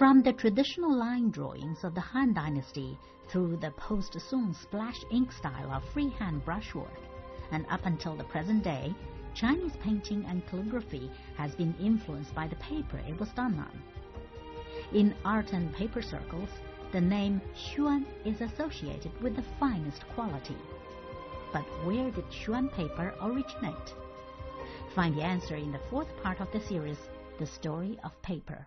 From the traditional line drawings of the Han Dynasty through the post-Song splash ink style of freehand brushwork, and up until the present day, Chinese painting and calligraphy has been influenced by the paper it was done on. In art and paper circles, the name Xuan is associated with the finest quality. But where did Xuan paper originate? Find the answer in the fourth part of the series, The Story of Paper.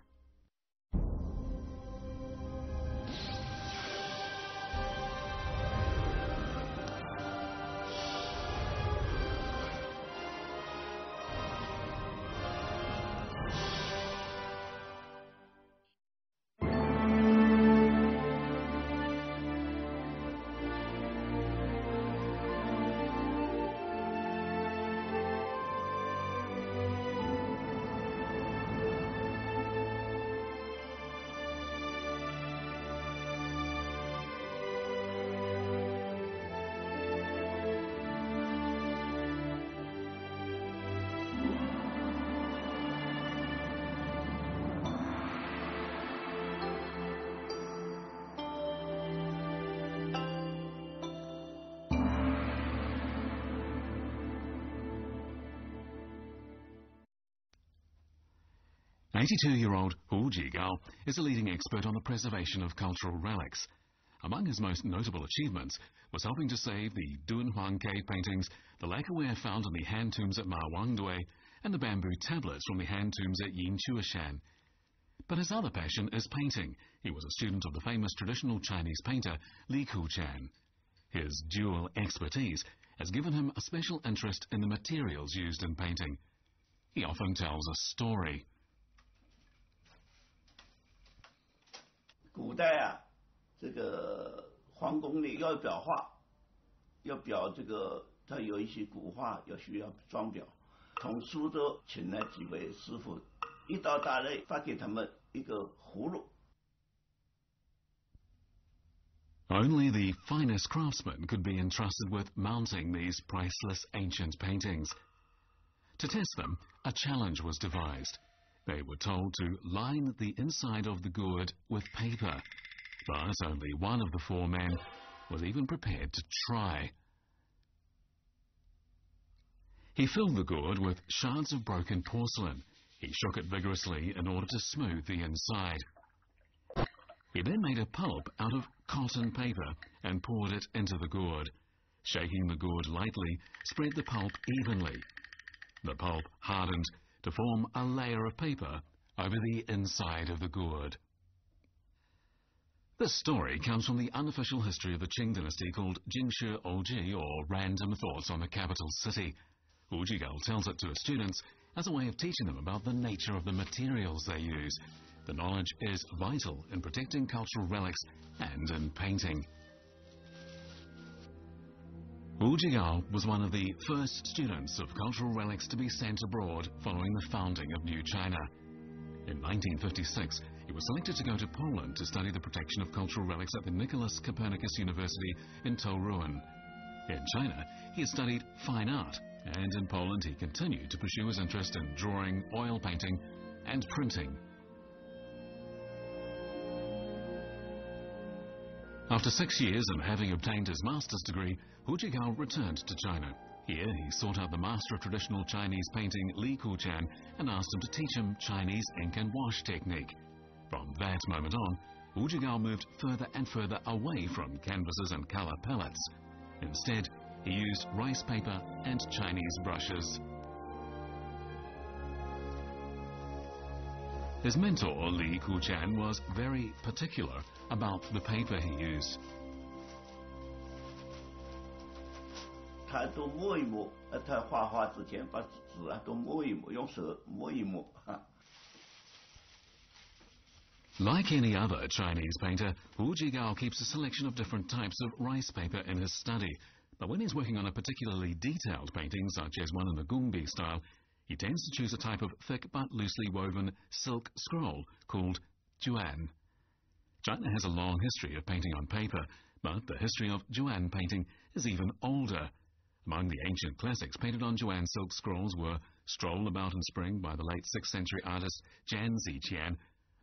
"82-year-old Hu Jigao is a leading expert on the preservation of cultural relics. Among his most notable achievements was helping to save the Dunhuang cave paintings, the lacquerware found in the hand tombs at Mawangdui, and the bamboo tablets from the hand tombs at Yinchuashan. But his other passion is painting. He was a student of the famous traditional Chinese painter Li Kuchan. His dual expertise has given him a special interest in the materials used in painting. He often tells a story. 古代啊，这个皇宫里要裱画，要裱这个，它有一些古画要需要装裱。从苏州请来几位师傅，一到大内发给他们一个葫芦。Only the finest craftsmen could be entrusted with mounting these priceless ancient paintings. To test them, a challenge was devised. They were told to line the inside of the gourd with paper, but only one of the four men was even prepared to try. He filled the gourd with shards of broken porcelain. He shook it vigorously in order to smooth the inside. He then made a pulp out of cotton paper and poured it into the gourd. Shaking the gourd lightly, spread the pulp evenly. The pulp hardened to form a layer of paper over the inside of the gourd. This story comes from the unofficial history of the Qing dynasty called Jingshi Oji, or Random Thoughts on the Capital City. Hu Jigao tells it to his students as a way of teaching them about the nature of the materials they use. The knowledge is vital in protecting cultural relics and in painting. Hu Jigao was one of the first students of cultural relics to be sent abroad following the founding of New China. In 1956, he was selected to go to Poland to study the protection of cultural relics at the Nicholas Copernicus University in Toruń. In China, he had studied fine art, and in Poland he continued to pursue his interest in drawing, oil painting, and printing. After 6 years and having obtained his master's degree, Hu Jigao returned to China. Here he sought out the master of traditional Chinese painting, Li Kuchan, and asked him to teach him Chinese ink and wash technique. From that moment on, Hu Jigao moved further and further away from canvases and color palettes. Instead, he used rice paper and Chinese brushes. His mentor, Li Kuchan, was very particular about the paper he used. 他都摸一摸，他画画之前把纸啊都摸一摸，用手摸一摸。Like any other Chinese painter, Hu Jigao keeps a selection of different types of rice paper in his study. But when he's working on a particularly detailed painting, such as one in the Gongbi style, he tends to choose a type of thick but loosely woven silk scroll called juan. China has a long history of painting on paper, but the history of juan painting is even older. Among the ancient classics painted on juan silk scrolls were Stroll About in Spring by the late 6th century artist Jan Ziqian,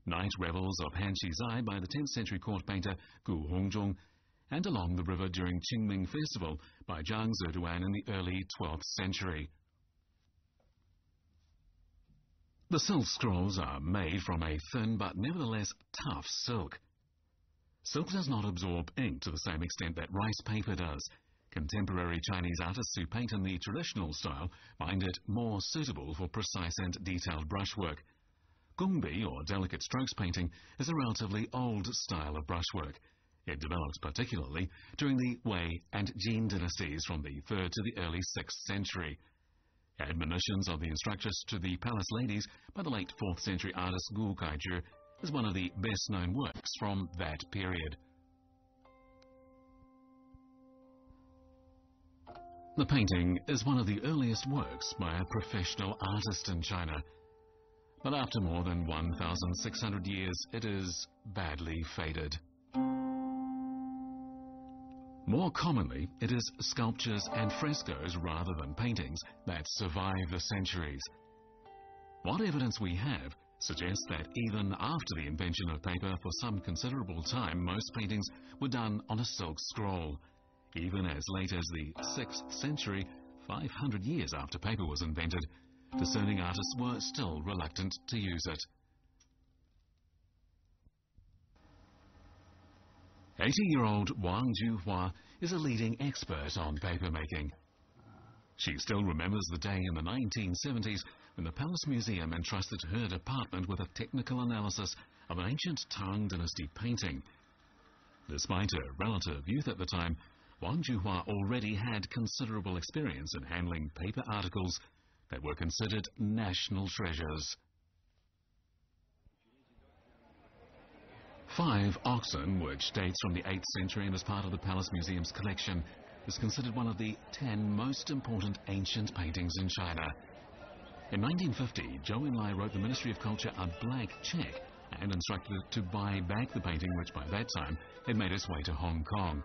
Night Revels of Han Shizai by the 10th century court painter Gu Hongzhong, and Along the River during Qingming Festival by Zhang Ziduan in the early 12th century. The silk scrolls are made from a thin but nevertheless tough silk. Silk does not absorb ink to the same extent that rice paper does. Contemporary Chinese artists who paint in the traditional style find it more suitable for precise and detailed brushwork. Gongbi, or delicate strokes painting, is a relatively old style of brushwork. It developed particularly during the Wei and Jin dynasties from the 3rd to the early 6th century. Admonitions of the instructress to the palace ladies by the late 4th century artist Gu Kaizhi is one of the best-known works from that period. The painting is one of the earliest works by a professional artist in China, but after more than 1,600 years, it is badly faded. More commonly, it is sculptures and frescoes rather than paintings that survive the centuries. What evidence we have suggests that even after the invention of paper, for some considerable time, most paintings were done on a silk scroll. Even as late as the 6th century, 500 years after paper was invented, discerning artists were still reluctant to use it. 80-year-old Wang Juhua is a leading expert on papermaking. She still remembers the day in the 1970s when the Palace Museum entrusted her department with a technical analysis of an ancient Tang Dynasty painting. Despite her relative youth at the time, Wang Juhua already had considerable experience in handling paper articles that were considered national treasures. 5 Oxen, which dates from the 8th century and is part of the Palace Museum's collection, is considered one of the 10 most important ancient paintings in China. In 1950, Zhou Enlai wrote the Ministry of Culture a blank cheque and instructed it to buy back the painting, which by that time had made its way to Hong Kong.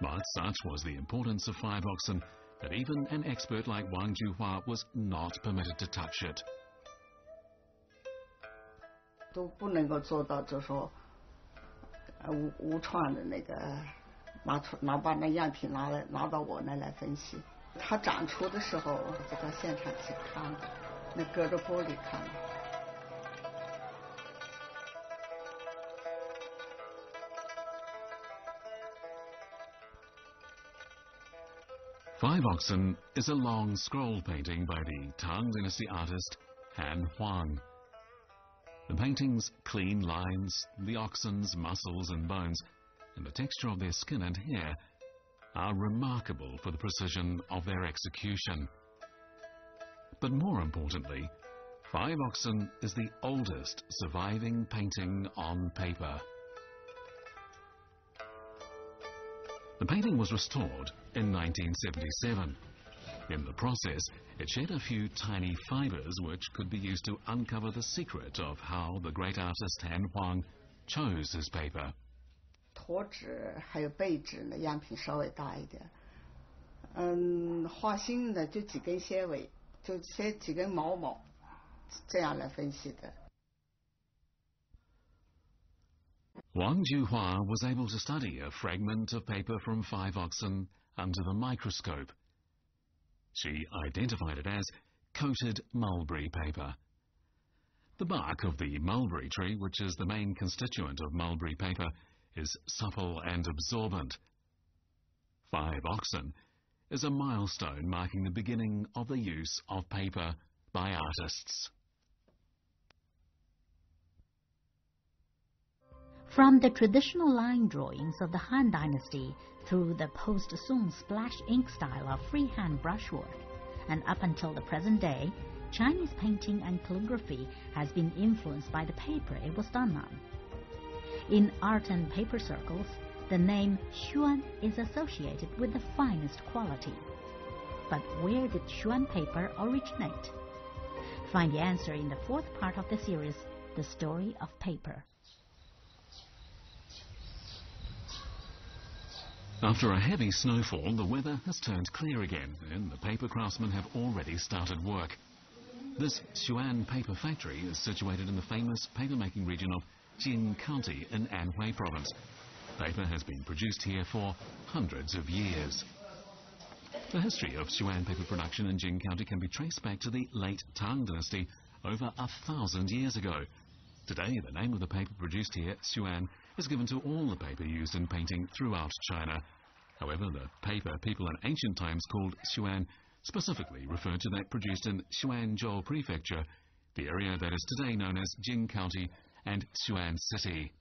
But such was the importance of 5 Oxen that even an expert like Wang Juhua was not permitted to touch it. 都不能够做到，就说无创的那个把那样品拿到我那来分析。它展出的时候，就到现场去看，那隔着玻璃看。 5 Oxen is a long scroll painting by the Tang Dynasty artist Han Huang. The painting's clean lines, the oxen's muscles and bones, and the texture of their skin and hair are remarkable for the precision of their execution. But more importantly, 5 Oxen is the oldest surviving painting on paper. The painting was restored in 1977. In the process, it shed a few tiny fibers which could be used to uncover the secret of how the great artist Han Huang chose his paper. 驼纸还有背纸呢，样品稍微大一点。画心的就几根纤维，就几根毛，这样来分析的。 Wang Juhua was able to study a fragment of paper from 5 Oxen under the microscope. She identified it as coated mulberry paper. The bark of the mulberry tree, which is the main constituent of mulberry paper, is supple and absorbent. 5 Oxen is a milestone marking the beginning of the use of paper by artists. From the traditional line drawings of the Han Dynasty through the post-Song splash ink style of freehand brushwork, and up until the present day, Chinese painting and calligraphy has been influenced by the paper it was done on. In art and paper circles, the name Xuan is associated with the finest quality. But where did Xuan paper originate? Find the answer in the 4th part of the series, The Story of Paper. After a heavy snowfall, the weather has turned clear again, and the paper craftsmen have already started work. This Xuan paper factory is situated in the famous paper-making region of Jing County in Anhui province. Paper has been produced here for hundreds of years. The history of Xuan paper production in Jing County can be traced back to the late Tang dynasty over 1,000 years ago. Today, the name of the paper produced here, Xuan, is given to all the paper used in painting throughout China. However, the paper people in ancient times called Xuan specifically referred to that produced in Xuanzhou Prefecture, the area that is today known as Jing County and Xuan City.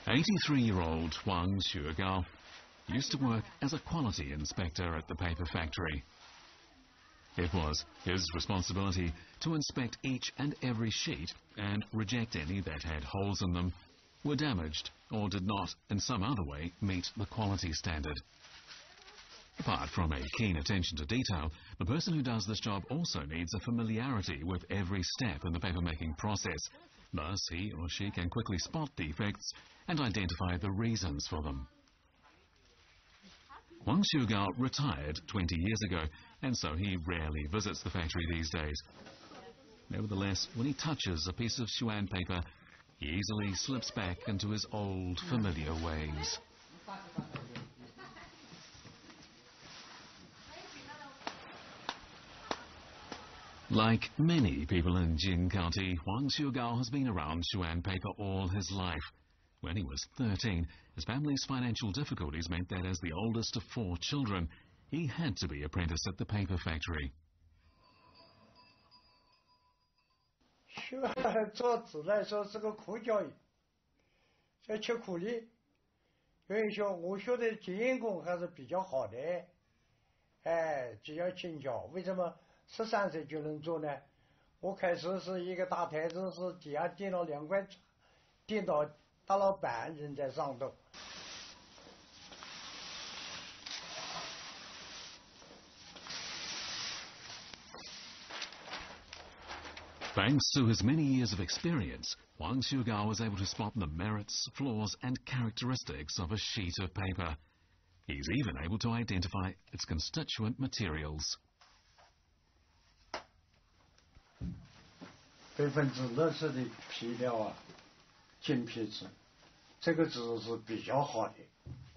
83-year-old Wang Xuegao used to work as a quality inspector at the paper factory. It was his responsibility to inspect each and every sheet and reject any that had holes in them, were damaged, or did not in some other way meet the quality standard. Apart from a keen attention to detail, the person who does this job also needs a familiarity with every step in the paper-making process. Thus, he or she can quickly spot defects and identify the reasons for them. Wang Xuegao retired 20 years ago, and so he rarely visits the factory these days. Nevertheless, when he touches a piece of Xuan paper, he easily slips back into his old, familiar ways. Like many people in Jing County, Wang Xuegao has been around Xuan paper all his life. When he was 13, his family's financial difficulties meant that as the oldest of 4 children, he had to be apprenticed at the paper factory. 做纸来说是个苦教育，要吃苦力。所以说，我学的经验工还是比较好的，只要轻巧。为什么13岁就能做呢？我开始是一个大台子，是底下垫了2块，垫到大老板人在上头。 Thanks to his many years of experience, Wang Xuegao was able to spot the merits, flaws and characteristics of a sheet of paper. He's even able to identify its constituent materials. 60%的皮料啊，金皮纸，这个纸是比较好的，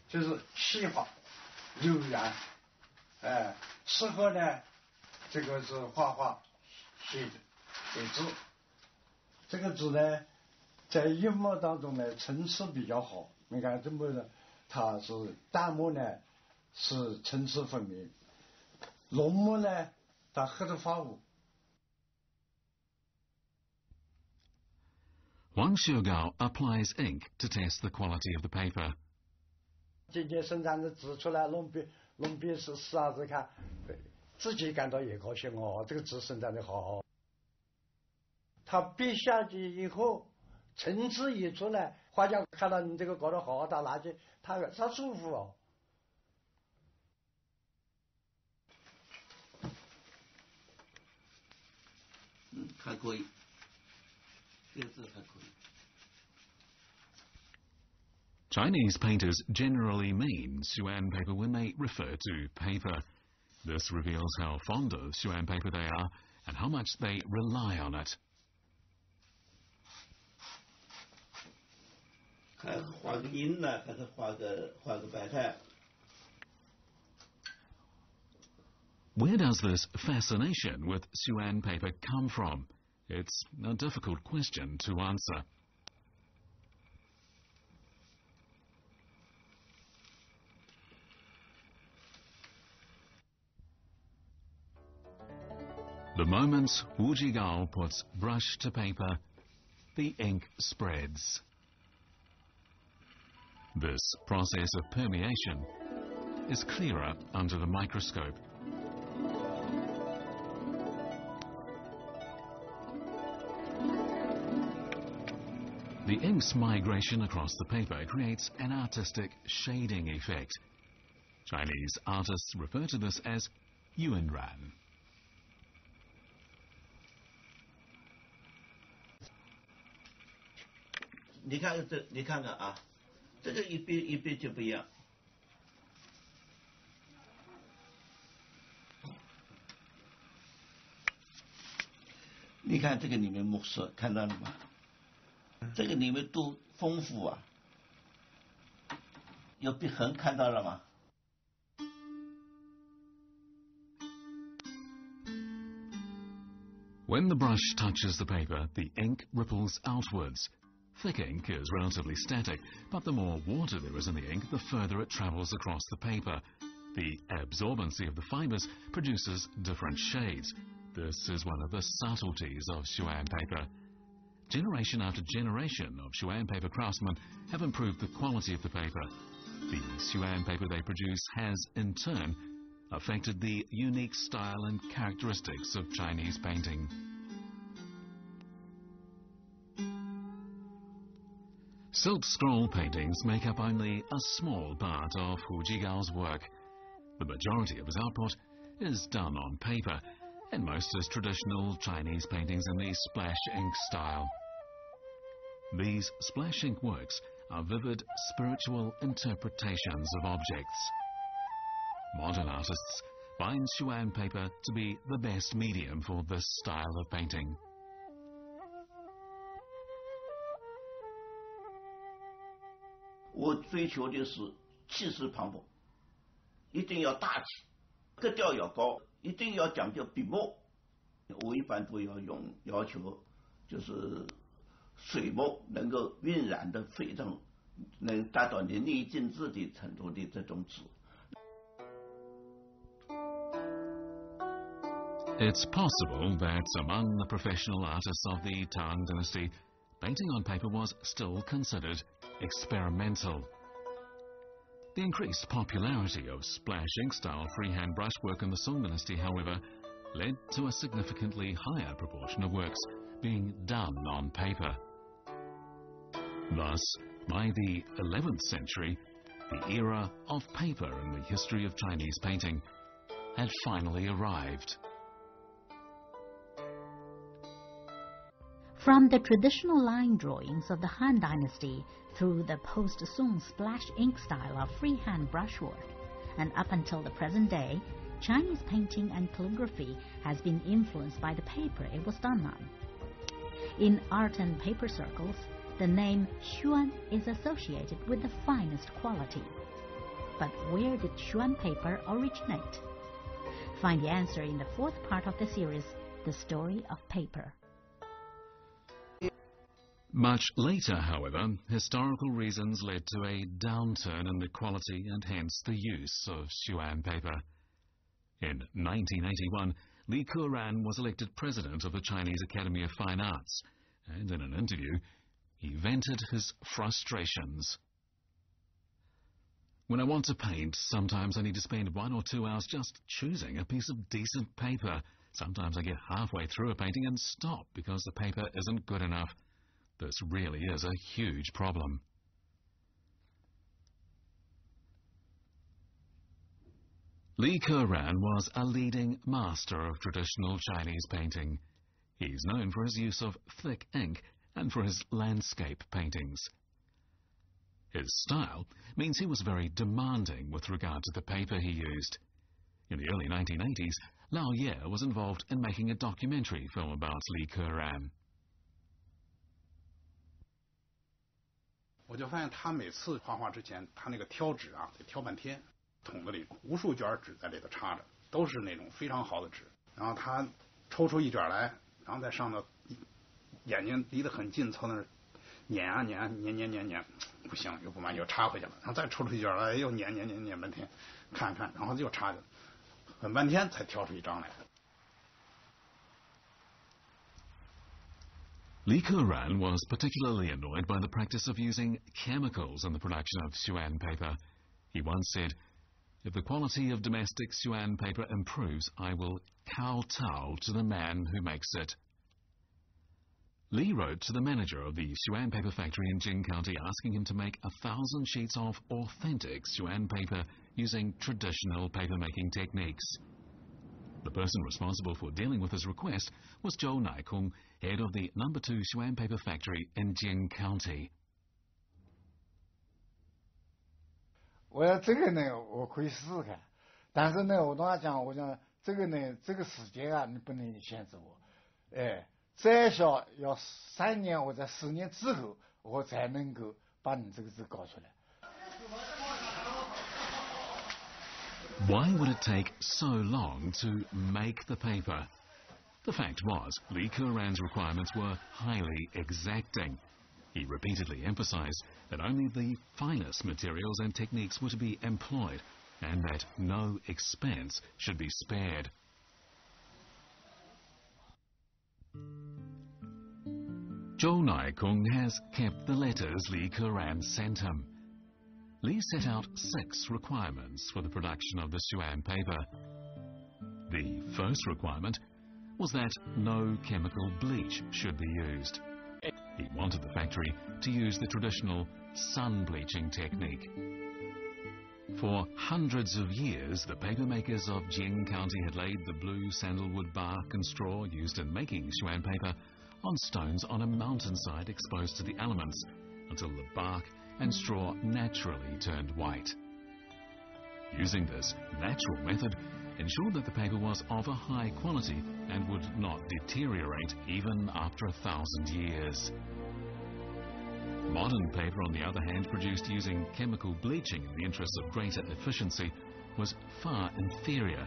就是细滑、柔软，适合呢，这个是画画、写的。 写字，这个字呢，在油墨当中呢，层次比较好。你看这么的，它是淡墨呢，是层次分明；浓墨呢，它黑得发乌。Wang Xuegao applies ink to test the quality of the paper. 今天生产的纸出来，弄笔试啊子看，自己感到也高兴哦，这个纸生产的好。 他笔下去以后，层次一出来，画家看到你这个搞得好，他拿去，他舒服哦。还可以，这个字还可以。 Chinese painters generally mean Xuan paper when they refer to paper. This reveals how fond of Xuan paper they are and how much they rely on it. 还画个鹰呢，还是画个白菜。 Where does this fascination with Xuan paper come from? It's a difficult question to answer. The moment Wu Jigao puts brush to paper, the ink spreads. This process of permeation is clearer under the microscope. The ink's migration across the paper creates an artistic shading effect. Chinese artists refer to this as yuanran. 你看这，你看看啊，这个一笔就不一样。看这个里面墨色，看到了吗？这个里面多丰富啊！有笔痕看到了吗？ When the brush touches the paper, the ink ripples outwards. Thick ink is relatively static, but the more water there is in the ink, the further it travels across the paper. The absorbency of the fibers produces different shades. This is one of the subtleties of Xuan paper. Generation after generation of Xuan paper craftsmen have improved the quality of the paper. The Xuan paper they produce has, in turn, affected the unique style and characteristics of Chinese painting. Silk scroll paintings make up only a small part of Hu Jigao's work. The majority of his output is done on paper, and most is traditional Chinese paintings in the splash ink style. These splash ink works are vivid spiritual interpretations of objects. Modern artists find Xuan paper to be the best medium for this style of painting. 我追求的是气势磅礴，一定要大气，格调要高，一定要讲究笔墨。我一般都要求，就是水墨能够晕染的非常，能达到淋漓尽致的程度的这种纸。 It's possible that among the professional artists of the Tang dynasty, painting on paper was still considered experimental. The increased popularity of splash ink-style freehand brushwork in the Song dynasty, however, led to a significantly higher proportion of works being done on paper. Thus, by the 11th century, the era of paper in the history of Chinese painting had finally arrived. From the traditional line drawings of the Han Dynasty through the post-Song splash ink style of freehand brushwork, and up until the present day, Chinese painting and calligraphy has been influenced by the paper it was done on. In art and paper circles, the name Xuan is associated with the finest quality. But where did Xuan paper originate? Find the answer in the fourth part of the series, The Story of Paper. Much later, however, historical reasons led to a downturn in the quality and hence the use of Xuan paper. In 1981, Li Keran was elected president of the Chinese Academy of Fine Arts, and in an interview, he vented his frustrations. When I want to paint, sometimes I need to spend 1 or 2 hours just choosing a piece of decent paper. Sometimes I get halfway through a painting and stop because the paper isn't good enough. This really is a huge problem. Li Keran was a leading master of traditional Chinese painting. He's known for his use of thick ink and for his landscape paintings. His style means he was very demanding with regard to the paper he used. In the early 1980s, Lao Ye was involved in making a documentary film about Li Keran. 我就发现他每次画画之前，他那个挑纸啊，得挑半天，桶子里无数卷纸在里头插着，都是那种非常好的纸。然后他抽出一卷来，然后在上头眼睛离得很近，凑那儿碾啊碾，不行，又不满意，又插回去了。然后再抽出一卷来，又碾半天，看，然后又插去了，很半天才挑出一张来。 Li Keran was particularly annoyed by the practice of using chemicals in the production of Xuan paper. He once said, "If the quality of domestic Xuan paper improves, I will kowtow to the man who makes it." Li wrote to the manager of the Xuan paper factory in Jing County asking him to make 1,000 sheets of authentic Xuan paper using traditional paper-making techniques. The person responsible for dealing with his request was Zhou Naikong, head of the No. 2 Xuan paper factory in Jing County. 我要这个呢，我可以试试看，但是呢，我跟他讲，我讲这个呢，这个时间啊，你不能限制我，哎，最少要3年或者4年之后，我才能够把你这个字搞出来。Why would it take so long to make the paper? The fact was, Li Keran's requirements were highly exacting. He repeatedly emphasized that only the finest materials and techniques were to be employed, and that no expense should be spared. Zhou Naikung has kept the letters Li Keran sent him. Li set out 6 requirements for the production of the Xuan paper. The first requirement was that no chemical bleach should be used. He wanted the factory to use the traditional sun bleaching technique. For hundreds of years, the paper makers of Jing County had laid the blue sandalwood bark and straw used in making Xuan paper on stones on a mountainside exposed to the elements until the bark and straw naturally turned white. Using this natural method ensured that the paper was of a high quality and would not deteriorate even after 1,000 years. Modern paper, on the other hand, produced using chemical bleaching in the interest of greater efficiency, was far inferior.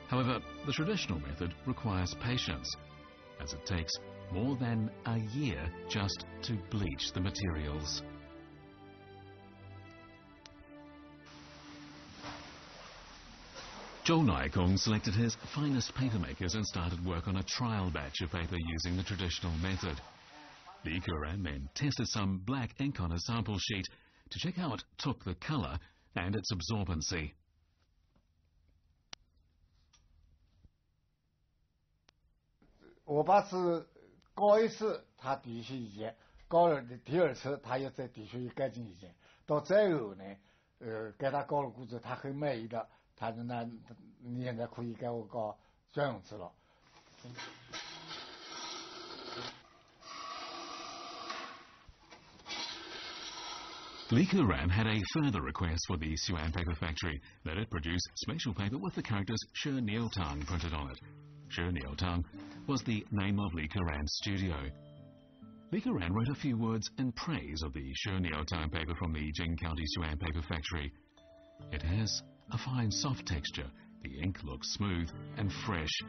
However, the traditional method requires patience, as it takes more than a year just to bleach the materials. Zhou Naikung selected his finest papermakers and started work on a trial batch of paper using the traditional method. Li Keran then tested some black ink on a sample sheet to check how it took the color and its absorbency. I把字搞一次，他继续一件；搞了第2次，他又再继续改进一件。到最后呢，给他搞了过之后，他很满意的，他说：“那你现在可以给我搞专用字了。” Li Keran had a further request for the Xuan paper factory, that it produce special paper with the characters Shi Niutang printed on it. Shi Niutang was the name of Li Keran's studio. Li Keran wrote a few words in praise of the Shi Niutang paper from the Jing County Xuan paper factory. It has a fine soft texture, the ink looks smooth and fresh.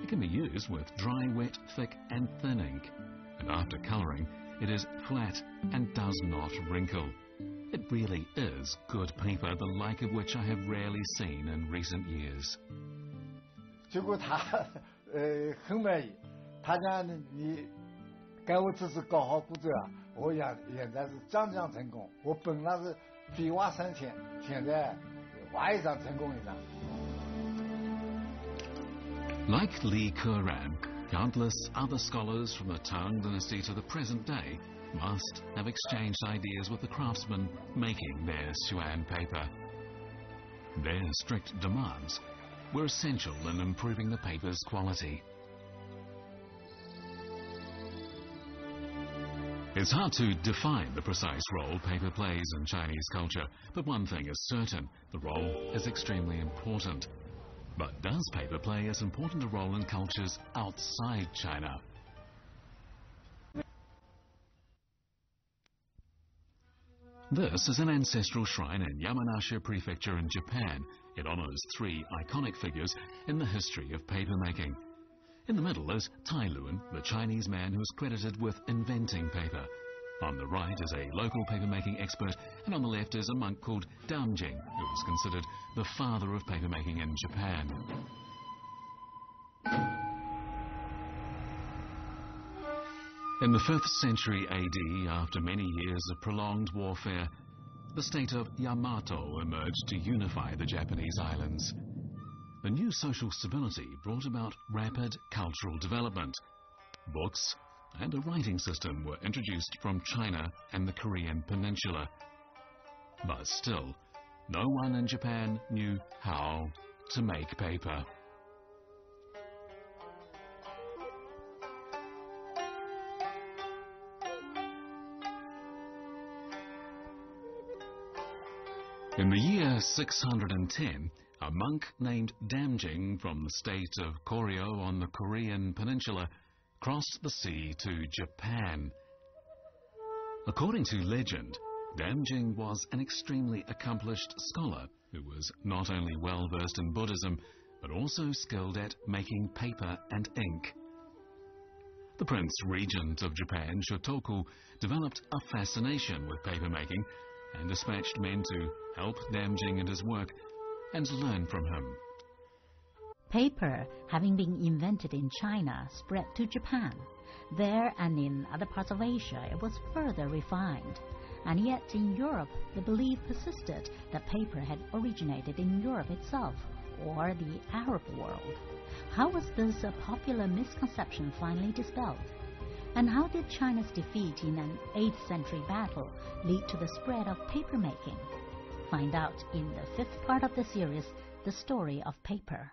It can be used with dry, wet, thick and thin ink, and after colouring it is flat and does not wrinkle. It really is good paper, the like of which I have rarely seen in recent years. 结果他很满意，他讲你给我这次搞好过之后啊，我现在是讲成功。我本来是比挖3000，现在挖一张成功一张。Like Li Keran, countless other scholars from the Tang dynasty to the present day must have exchanged ideas with the craftsmen making their Xuan paper. Their strict demands were essential in improving the paper's quality. It's hard to define the precise role paper plays in Chinese culture, but one thing is certain: the role is extremely important. But does paper play as important a role in cultures outside China? This is an ancestral shrine in Yamanashi Prefecture in Japan. It honors 3 iconic figures in the history of papermaking. In the middle is Tai Lun, the Chinese man who is credited with inventing paper. On the right is a local papermaking expert, and on the left is a monk called Damjing, who is considered the father of papermaking in Japan. In the 5th century AD, after many years of prolonged warfare, the state of Yamato emerged to unify the Japanese islands. The new social stability brought about rapid cultural development. Books and a writing system were introduced from China and the Korean peninsula. But still, no one in Japan knew how to make paper. In the year 610, a monk named Damjing from the state of Koryo on the Korean peninsula crossed the sea to Japan. According to legend, Damjin was an extremely accomplished scholar who was not only well versed in Buddhism, but also skilled at making paper and ink. The Prince Regent of Japan, Shotoku, developed a fascination with papermaking and dispatched men to help Damjin in his work and learn from him. Paper, having been invented in China, spread to Japan. There and in other parts of Asia, it was further refined. And yet in Europe, the belief persisted that paper had originated in Europe itself, or the Arab world. How was this popular misconception finally dispelled? And how did China's defeat in an 8th century battle lead to the spread of papermaking? Find out in the 5th part of the series, The Story of Paper.